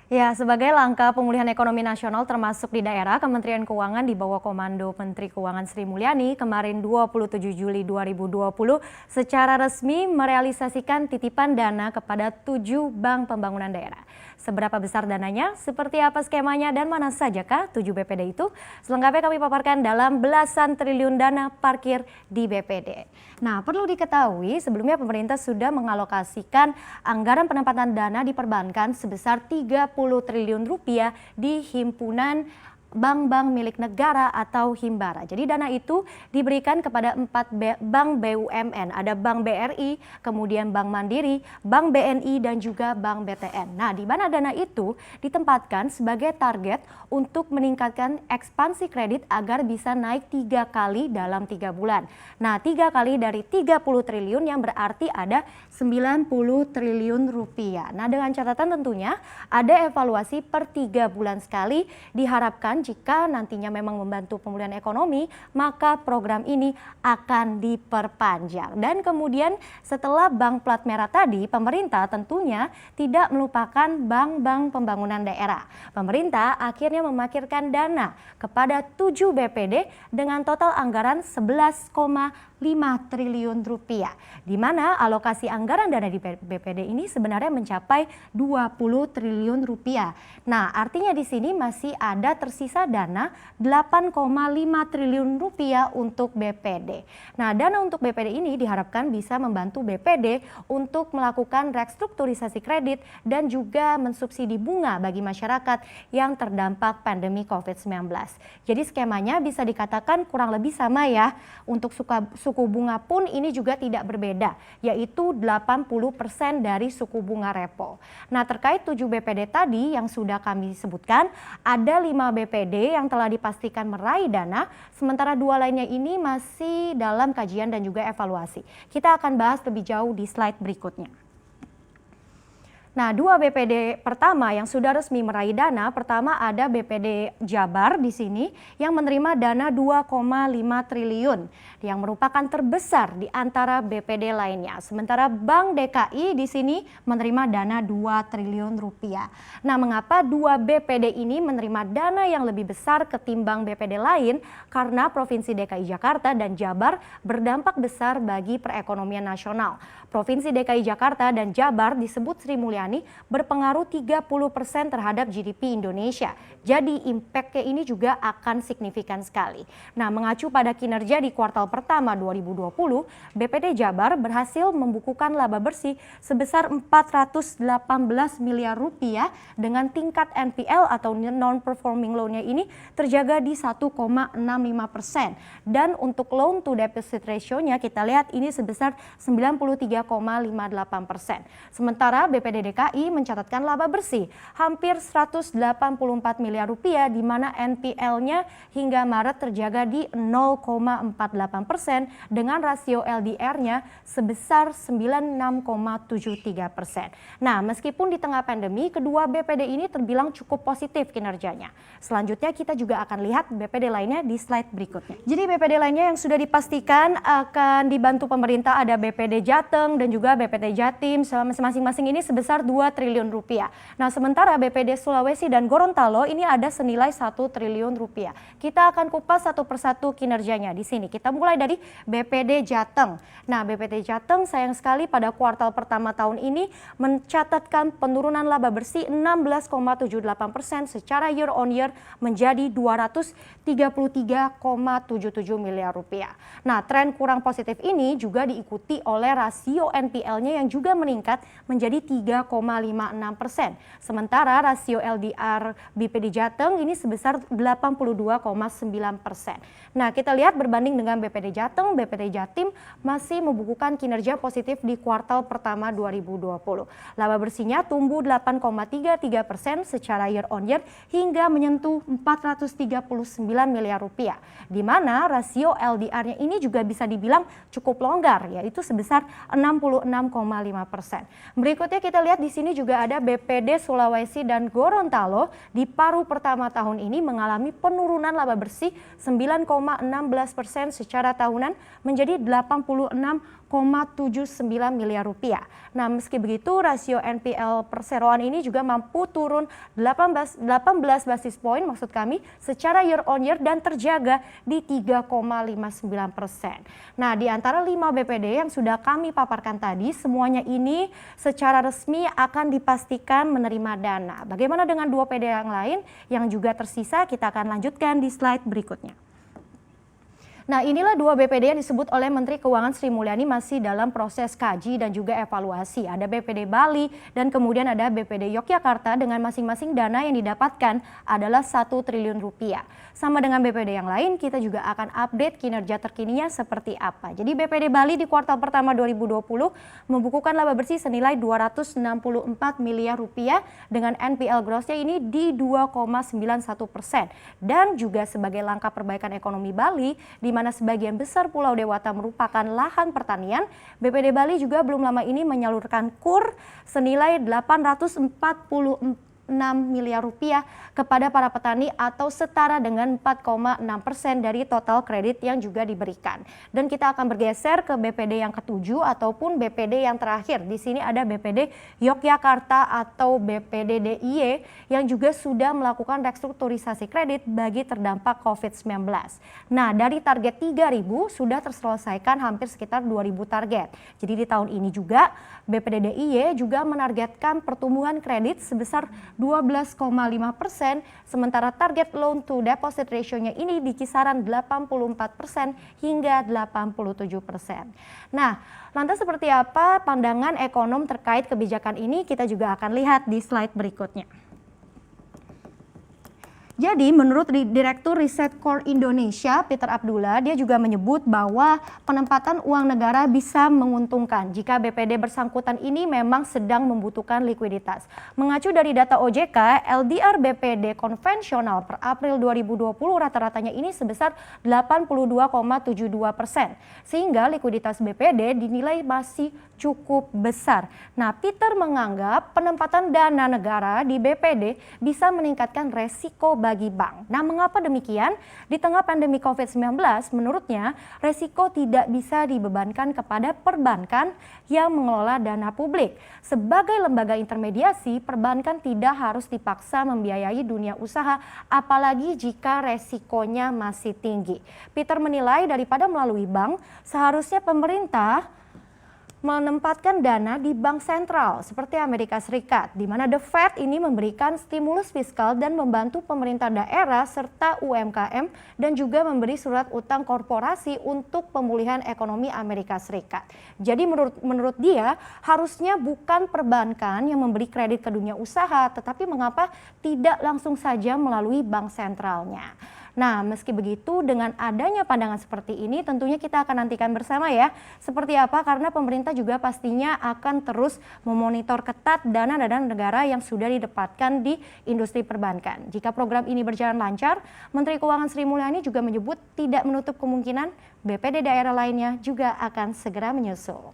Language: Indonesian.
Ya, sebagai langkah pemulihan ekonomi nasional termasuk di daerah, Kementerian Keuangan di bawah komando Menteri Keuangan Sri Mulyani kemarin 27 Juli 2020 secara resmi merealisasikan titipan dana kepada 7 bank pembangunan daerah. Seberapa besar dananya, seperti apa skemanya, dan mana sajakah 7 BPD itu? Selengkapnya kami paparkan dalam belasan triliun dana parkir di BPD. Nah, perlu diketahui sebelumnya pemerintah sudah mengalokasikan anggaran penempatan dana di perbankan sebesar 30 triliun rupiah di himpunan bank-bank milik negara atau Himbara. Jadi dana itu diberikan kepada 4 bank BUMN, ada Bank BRI, kemudian Bank Mandiri, Bank BNI, dan juga Bank BTN. Nah, di mana dana itu ditempatkan sebagai target untuk meningkatkan ekspansi kredit agar bisa naik 3 kali dalam 3 bulan. Nah, 3 kali dari 30 triliun yang berarti ada 90 triliun rupiah. Nah, dengan catatan tentunya ada evaluasi per 3 bulan sekali, diharapkan jika nantinya memang membantu pemulihan ekonomi, maka program ini akan diperpanjang. Dan kemudian setelah bank plat merah tadi, pemerintah tentunya tidak melupakan bank-bank pembangunan daerah. Pemerintah akhirnya memarkirkan dana kepada 7 BPD dengan total anggaran 11,5 triliun rupiah, di mana alokasi anggaran dana di BPD ini sebenarnya mencapai 20 triliun rupiah. Nah, artinya di sini masih ada tersisa dana 8,5 triliun rupiah untuk BPD. Nah, dana untuk BPD ini diharapkan bisa membantu BPD untuk melakukan restrukturisasi kredit dan juga mensubsidi bunga bagi masyarakat yang terdampak pandemi COVID-19. Jadi skemanya bisa dikatakan kurang lebih sama ya. Untuk suku bunga pun ini juga tidak berbeda, yaitu 80% dari suku bunga repo. Nah, terkait 7 BPD tadi yang sudah kami sebutkan, ada 5 BPD yang telah dipastikan meraih dana, sementara 2 lainnya ini masih dalam kajian dan juga evaluasi. Kita akan bahas lebih jauh di slide berikutnya. Nah, 2 BPD pertama yang sudah resmi meraih dana, pertama ada BPD Jabar di sini yang menerima dana 2,5 triliun yang merupakan terbesar di antara BPD lainnya. Sementara Bank DKI di sini menerima dana 2 triliun rupiah. Nah, mengapa 2 BPD ini menerima dana yang lebih besar ketimbang BPD lain? Karena Provinsi DKI Jakarta dan Jabar berdampak besar bagi perekonomian nasional. Provinsi DKI Jakarta dan Jabar disebut Sri Mulyani berpengaruh 30% terhadap GDP Indonesia. Jadi impact-nya ini juga akan signifikan sekali. Nah, mengacu pada kinerja di kuartal pertama 2020, BPD Jabar berhasil membukukan laba bersih sebesar 418 miliar rupiah dengan tingkat NPL atau non-performing loan-nya ini terjaga di 1,65%. Dan untuk loan to deposit ratio-nya kita lihat ini sebesar 93,58%. Sementara BPD DKI mencatatkan laba bersih hampir 184 miliar rupiah, di mana NPL-nya hingga Maret terjaga di 0,48% dengan rasio LDR-nya sebesar 96,73%. Nah, meskipun di tengah pandemi, kedua BPD ini terbilang cukup positif kinerjanya. Selanjutnya kita juga akan lihat BPD lainnya di slide berikutnya. Jadi BPD lainnya yang sudah dipastikan akan dibantu pemerintah ada BPD Jateng dan juga BPD Jatim, masing-masing ini sebesar 2 triliun rupiah. Nah, sementara BPD Sulawesi dan Gorontalo ini ada senilai 1 triliun rupiah. Kita akan kupas satu persatu kinerjanya di sini. Kita mulai dari BPD Jateng. Nah, BPD Jateng sayang sekali pada kuartal pertama tahun ini mencatatkan penurunan laba bersih 16,78% secara year on year menjadi 233,77 miliar rupiah. Nah, tren kurang positif ini juga diikuti oleh rasio NPL-nya yang juga meningkat menjadi 3,56%. Sementara rasio LDR BPD Jateng ini sebesar 82,9%. Nah, kita lihat berbanding dengan BPD Jateng, BPD Jatim masih membukukan kinerja positif di kuartal pertama 2020. Laba bersihnya tumbuh 8,33% secara year on year hingga menyentuh 439 miliar rupiah. Di mana rasio LDR-nya ini juga bisa dibilang cukup longgar, yaitu sebesar 66,5%. Berikutnya kita lihat di sini juga ada BPD Sulawesi dan Gorontalo di paruh pertama tahun ini mengalami penurunan laba bersih 9,16% secara tahunan menjadi 86,5 miliar rupiah. Nah, meski begitu rasio NPL perseroan ini juga mampu turun 18 basis poin maksud kami secara year on year dan terjaga di 3,59%. Nah, di antara 5 BPD yang sudah kami paparkan tadi, semuanya ini secara resmi akan dipastikan menerima dana. Bagaimana dengan 2 PD yang lain yang juga tersisa? Kita akan lanjutkan di slide berikutnya. Nah, inilah 2 BPD yang disebut oleh Menteri Keuangan Sri Mulyani masih dalam proses kaji dan juga evaluasi. Ada BPD Bali dan kemudian ada BPD Yogyakarta dengan masing-masing dana yang didapatkan adalah 1 triliun rupiah. Sama dengan BPD yang lain, kita juga akan update kinerja terkininya seperti apa. Jadi BPD Bali di kuartal pertama 2020 membukukan laba bersih senilai 264 miliar rupiah dengan NPL grossnya ini di 2,91%. Dan juga sebagai langkah perbaikan ekonomi Bali, di mana sebagian besar Pulau Dewata merupakan lahan pertanian, BPD Bali juga belum lama ini menyalurkan KUR senilai 846 miliar rupiah kepada para petani atau setara dengan 4,6% dari total kredit yang juga diberikan. Dan kita akan bergeser ke BPD yang ketujuh ataupun BPD yang terakhir. Di sini ada BPD Yogyakarta atau BPD DIY yang juga sudah melakukan restrukturisasi kredit bagi terdampak COVID-19. Nah, dari target 3.000 sudah terselesaikan hampir sekitar 2.000 target. Jadi di tahun ini juga BPD DIY juga menargetkan pertumbuhan kredit sebesar 12,5%, sementara target loan to deposit ratio-nya ini di kisaran 84% hingga 87%. Nah, lantas seperti apa pandangan ekonom terkait kebijakan ini? Kita juga akan lihat di slide berikutnya. Jadi menurut Direktur Riset Core Indonesia, Peter Abdullah, dia juga menyebut bahwa penempatan uang negara bisa menguntungkan jika BPD bersangkutan ini memang sedang membutuhkan likuiditas. Mengacu dari data OJK, LDR BPD konvensional per April 2020 rata-ratanya ini sebesar 82,72%. Sehingga likuiditas BPD dinilai masih cukup besar. Nah, Peter menganggap penempatan dana negara di BPD bisa meningkatkan resiko bagi bank. Nah, mengapa demikian? Di tengah pandemi COVID-19, menurutnya resiko tidak bisa dibebankan kepada perbankan yang mengelola dana publik. Sebagai lembaga intermediasi, perbankan tidak harus dipaksa membiayai dunia usaha, apalagi jika resikonya masih tinggi. Peter menilai daripada melalui bank, seharusnya pemerintah menempatkan dana di bank sentral seperti Amerika Serikat, di mana The Fed ini memberikan stimulus fiskal dan membantu pemerintah daerah serta UMKM dan juga memberi surat utang korporasi untuk pemulihan ekonomi Amerika Serikat. Jadi menurut dia harusnya bukan perbankan yang memberi kredit ke dunia usaha, tetapi mengapa tidak langsung saja melalui bank sentralnya. Nah, meski begitu dengan adanya pandangan seperti ini tentunya kita akan nantikan bersama ya seperti apa, karena pemerintah juga pastinya akan terus memonitor ketat dana-dana negara yang sudah didapatkan di industri perbankan. Jika program ini berjalan lancar, Menteri Keuangan Sri Mulyani juga menyebut tidak menutup kemungkinan BPD daerah lainnya juga akan segera menyusul.